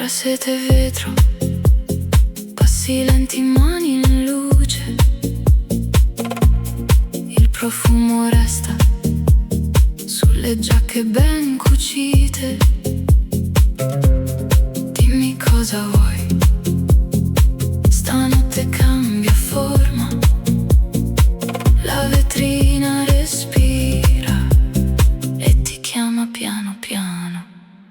Ora siete vetro, passi lenti, mani in luce. Il profumo resta sulle giacche ben cucite. Dimmi cosa vuoi, stanotte cambia forma. La vetrina respira e ti chiama piano piano.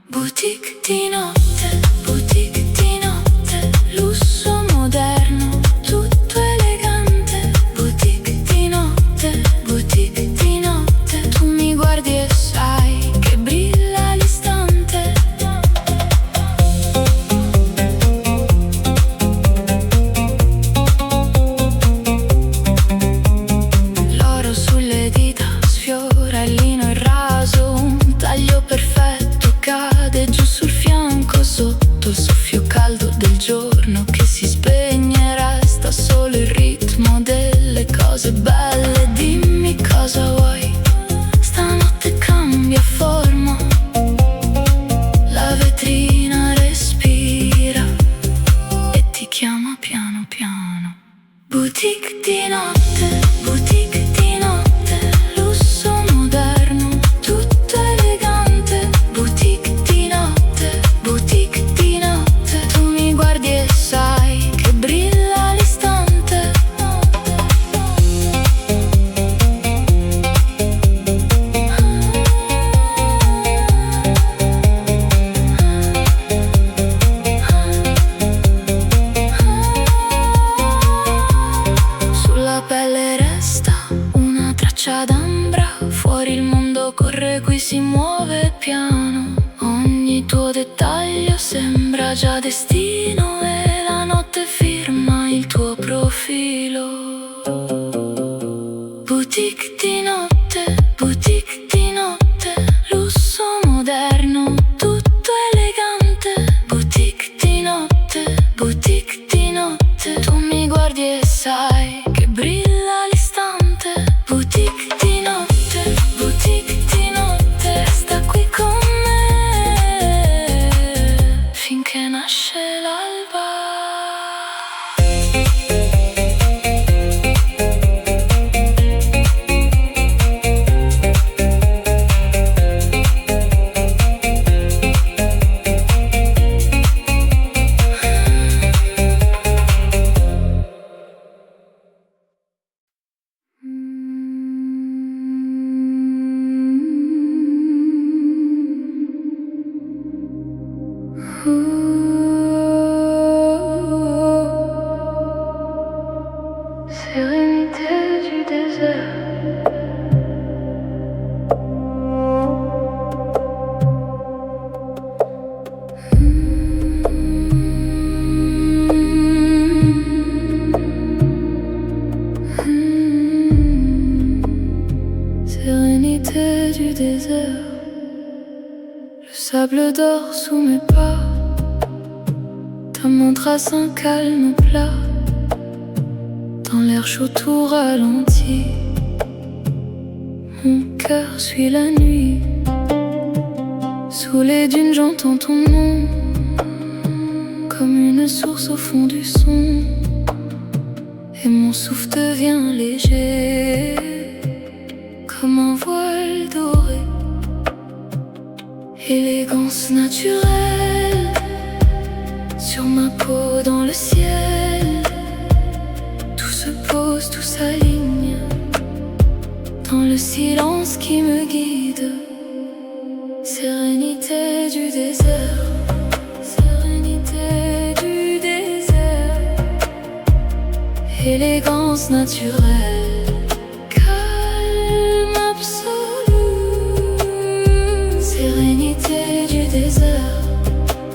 Boutique di notte, boutique di notte, lusso moderno, tutto elegante. Boutique di notte, boutique di notte. Tu mi guardi e sai che brilla l'istante. L'oro sulle dita sfiora il lino e raso, un taglio perfetto cade giù sul fianco sotto il soffio caldo del giorno che si spegne. Resta solo il ritmo delle cose belle. Dimmi cosa vuoi, stanotte cambia forma. La vetrina respira e ti chiama piano piano. Boutique di notte, boutique di notte, lusso moderno, tutto elegante. Boutique di notte, boutique di notte. Tu mi guardi e sai che brilla l'istante. Sulla pelle resta una traccia d'ambra, fuori il mondo corre, qui si muove piano. Ogni tuo dettaglio sembra già destino e la notte firma il tuo profilo. Boutique di notte, boutique di notte, lusso moderno, tutto elegante. Boutique di notte, boutique di notte. Tu mi guardi e sai che brilla l'istante. Boutique di notte, boutique di notte, resta qui con me finché nasce l'alba. Sérénité du désert. Sérénité du désert. Le sable dort sous mes pas. Ta main trace un calme plat. Dans l'air chaud tout ralenti, mon cœur suit la nuit. Sous les dunes j'entends ton nom, comme une source au fond du son. Et mon souffle devient léger, comme un voile doré. Élégance naturelle, sur ma peau dans le ciel. Tout se pose, tout s'aligne, dans le silence qui me guide. Sérénité du désert, sérénité du désert. Élégance naturelle, calme absolu. Sérénité du désert,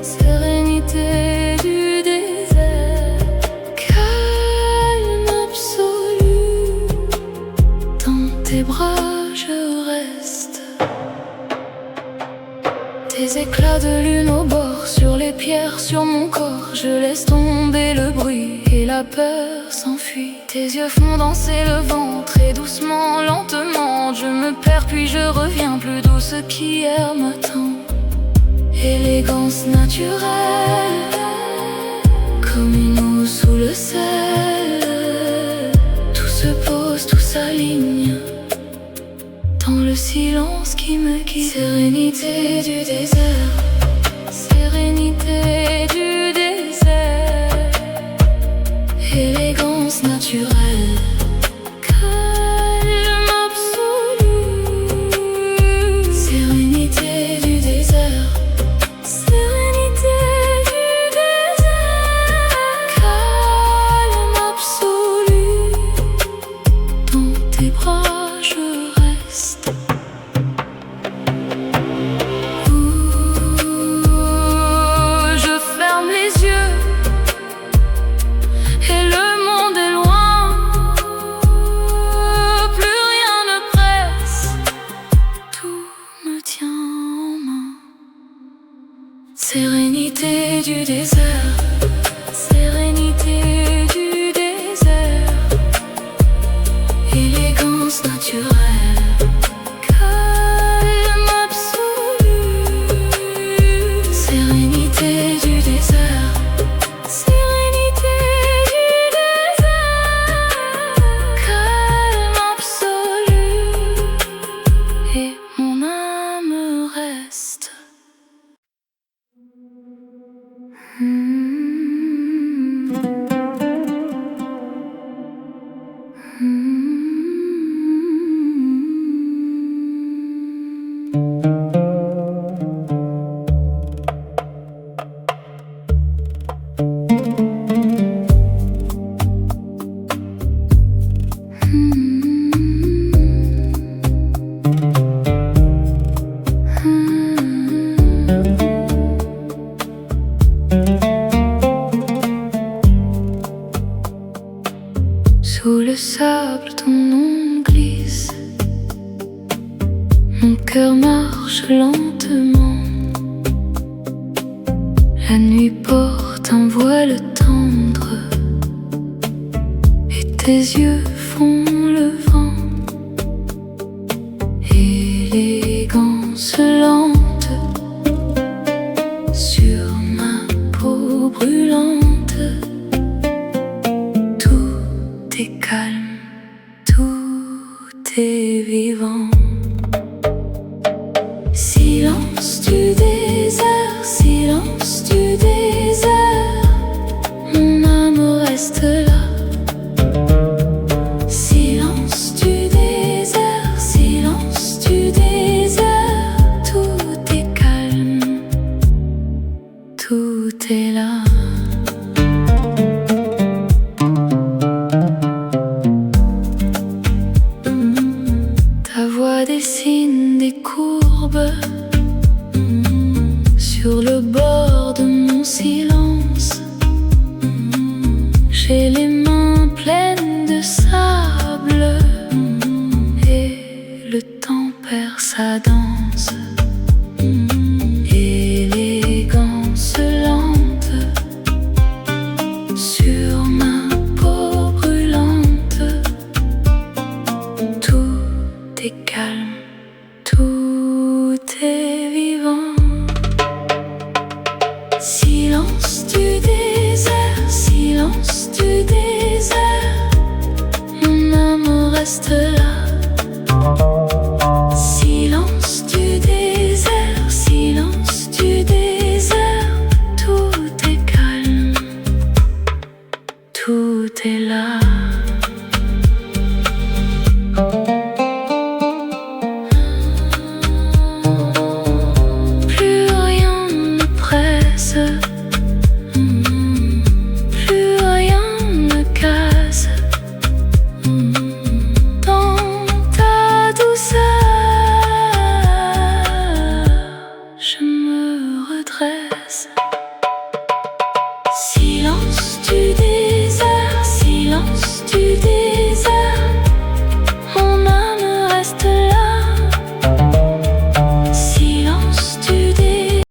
sérénité du désert. Calme absolu, dans tes bras je reste. Des éclats de lune au bord, sur les pierres, sur mon corps. Je laisse tomber le bruit et la peur s'enfuit. Tes yeux font danser le ventre et doucement, lentement je me perds puis je reviens plus douce qu'hier matin. élégance naturelle, comme une eau sous le sel. Tout se pose, tout s'aligne dans le silence qui me guide. Sérénité du désert, sérénité du désert, élégance naturelle, calme absolu. Sérénité du désert, sérénité du désert, calme absolu. Dans tes bras je reste. Je ferme les yeux et le monde est loin. Plus rien ne presse, tout me tient en main. Sérénité du désert, sérénité du désert, élégance naturelle, calme absolu. Sérénité du désert, sérénité du désert, calme absolu. Et mon âme reste. Sous le sable, ton nom glisse. Mon cœur marche lentement. La nuit porte un voile tendre et tes yeux font le vent. Élégance lente sur ma peau brûlante. Tout est calme, tout est vivant. Silence du désert.